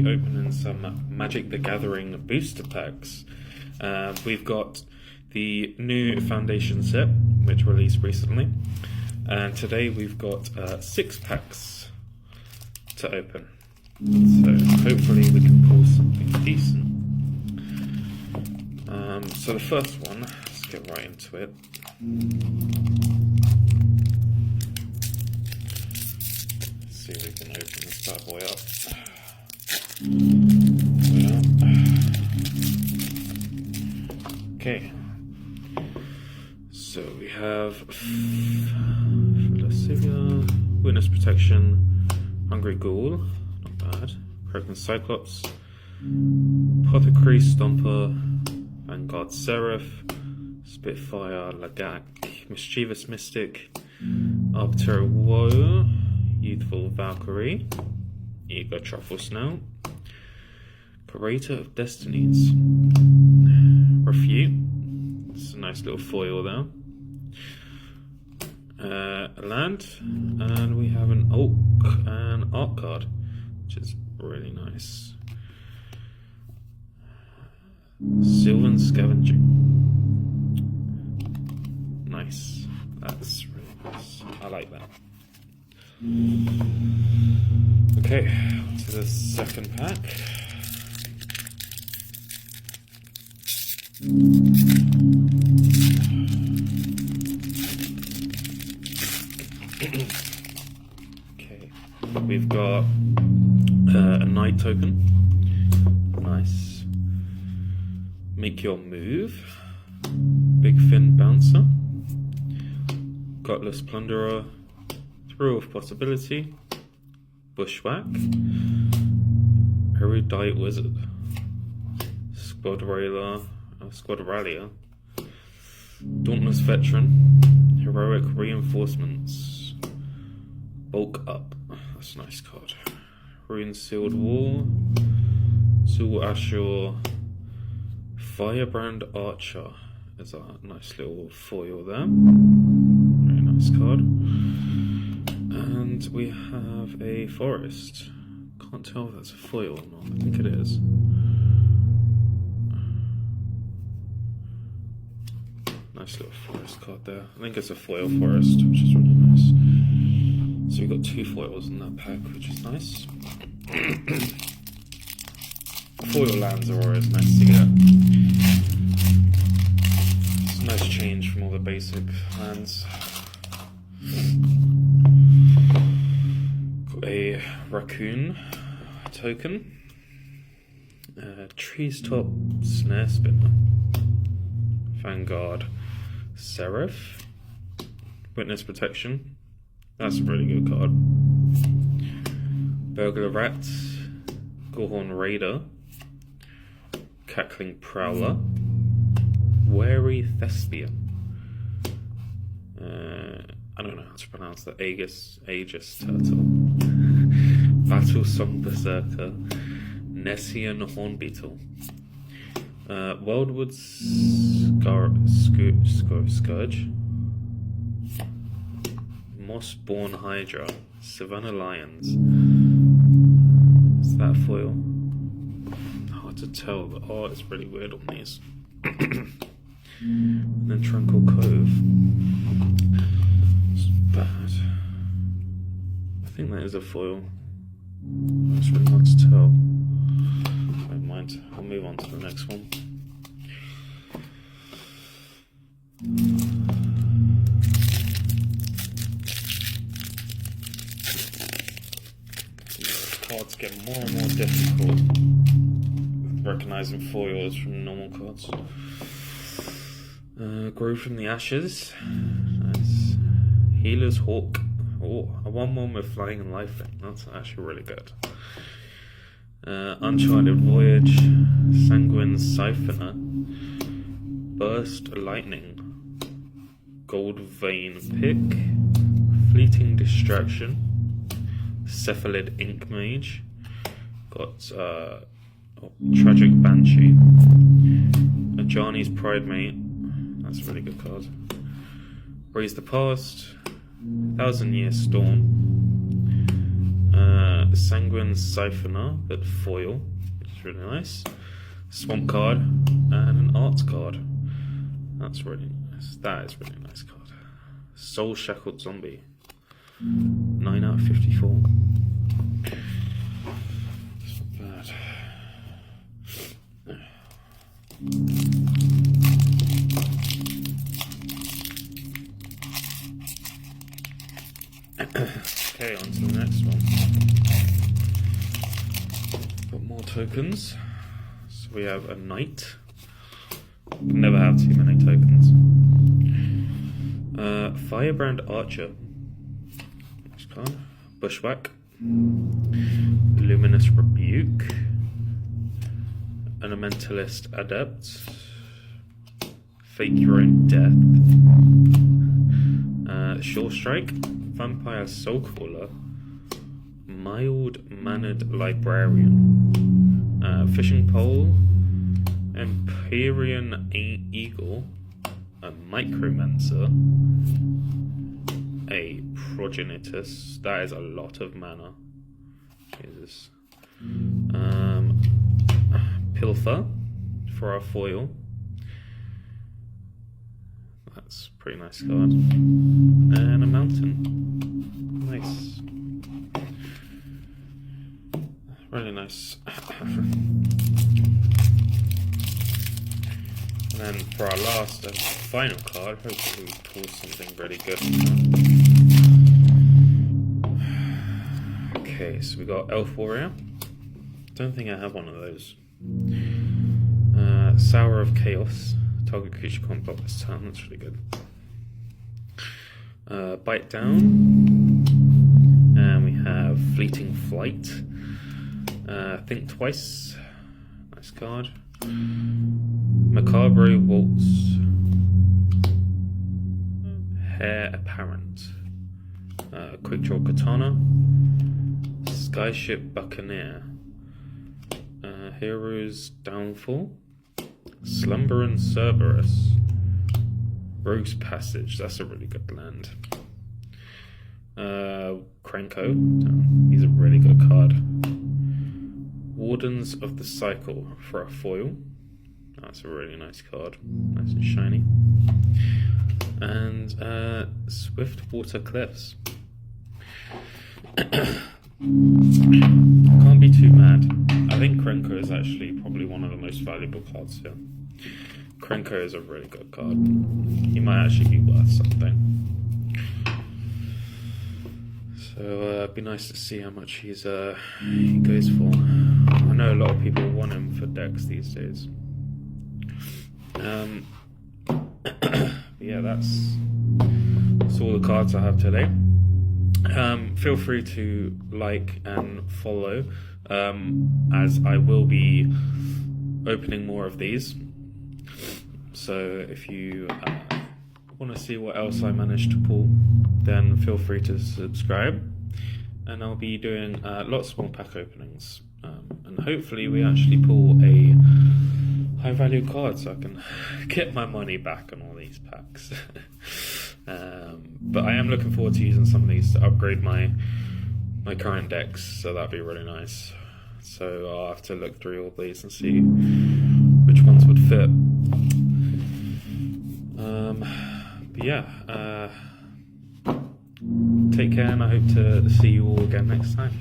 opening some Magic the Gathering booster packs. We've got the new Foundation set, which released recently, and today we've got 6 packs to open. So hopefully we can pull something decent. So the first one, let's get right into it. Let's see if we can open this bad boy up. Okay, so we have Philosophia, Witness Protection, Hungry Ghoul, not bad, Kraken Cyclops, Apothecary Stomper, Vanguard Seraph, Spitfire, Lagak, Mischievous Mystic, Arbiter Woe, Youthful Valkyrie, Eager Truffle Snout, Curator of Destinies, Refute, it's a nice little foil there, a land, and we have an Oak and Art card, which is really nice. Sylvan Scavenging, nice, that's really nice, I like that. Okay, on to the second pack. Okay, we've got a Night token, nice. Make Your Move, Big Fin Bouncer, Gutless Plunderer, Thrill of Possibility, Bushwhack, Erudite Wizard, Squadralia, Dauntless Veteran, Heroic Reinforcements, Bulk Up, that's a nice card, Rune Sealed Wall, Zul Ashur, Firebrand Archer is a nice little foil there, very nice card. And we have a Forest, can't tell if that's a foil or not, I think it is. Nice little Forest card there, I think it's a foil Forest, which is really nice. So we've got 2 foils in that pack, which is nice. Foil lands are always nice to get. It's a nice change from all the basic lands. Got a Raccoon token. Trees Top Snare Spinner. Vanguard Seraph. Witness Protection. That's a really good card. Burglar Rat. Gorhorn Raider. Cackling Prowler, Wary Thespian, I don't know how to pronounce that, Aegis Turtle, Battle Song Berserker, Nessian Hornbeetle, Wildwood Scourge, Mossborn Hydra, Savannah Lions, is that foil? To tell, the art is really weird on these. And then Tranquil Cove, it's bad. I think that is a foil. It's really hard to tell. Don't mind, I'll move on to the next one. These cards get more and more difficult recognizing foils from normal cards. Grow from the Ashes, nice. Healer's Hawk, oh, a 1/1 with flying and lifelink, that's actually really good. Uncharted Voyage, Sanguine Siphoner, Burst Lightning, Gold Vein Pick, Fleeting Distraction, Cephalid Ink Mage, got Tragic Banshee, Ajani's Pride Mate, that's a really good card. Raise the Past, 1,000 Year Storm, Sanguine Siphoner, but foil, which is really nice. Swamp card, and an art card. That's really nice. That is really nice card. Soul Shackled Zombie. 9 out of 54. It's not bad. Okay, on to the next one. Got more tokens. So we have a knight. Can never have too many tokens. Firebrand Archer. Next card. Bushwhack. Luminous Rebuke. Elementalist Adept. Fake Your Own Death. Shore Strike. Vampire Soulcaller. Mild Mannered Librarian. Fishing Pole. Empyrean Eagle. A Micromancer. A Progenitus. That is a lot of mana. Jesus. Pilfer for our foil. That's a pretty nice card. And a mountain. Nice. Really nice. And then for our last and final card, hopefully we pull something really good. Okay, so we got Elf Warrior. Don't think I have one of those. Sour of Chaos. Target creature can't block this turn. That's really good. Bite Down. And we have Fleeting Flight. Think Twice. Nice card. Macabre Waltz. Hair Apparent. Quick Draw Katana. Skyship Buccaneer. Hero's Downfall. Slumber and Cerberus. Rogue's Passage. That's a really good land. Krenko. He's a really good card. Wardens of the Cycle for a foil. That's a really nice card. Nice and shiny. And Swift Water Cliffs. Can't be too mad. I think Krenko is actually probably one of the most valuable cards here. Krenko is a really good card. He might actually be worth something. So it'd be nice to see how much he goes for. I know a lot of people want him for decks these days. Yeah, that's all the cards I have today. Feel free to like and follow, as I will be opening more of these. So if you want to see what else I managed to pull, then feel free to subscribe, and I'll be doing lots more pack openings, and hopefully we actually pull a high value card so I can get my money back on all these packs. But I am looking forward to using some of these to upgrade my current decks, so that'd be really nice. So I'll have to look through all these and see which ones would fit. But yeah, take care, and I hope to see you all again next time.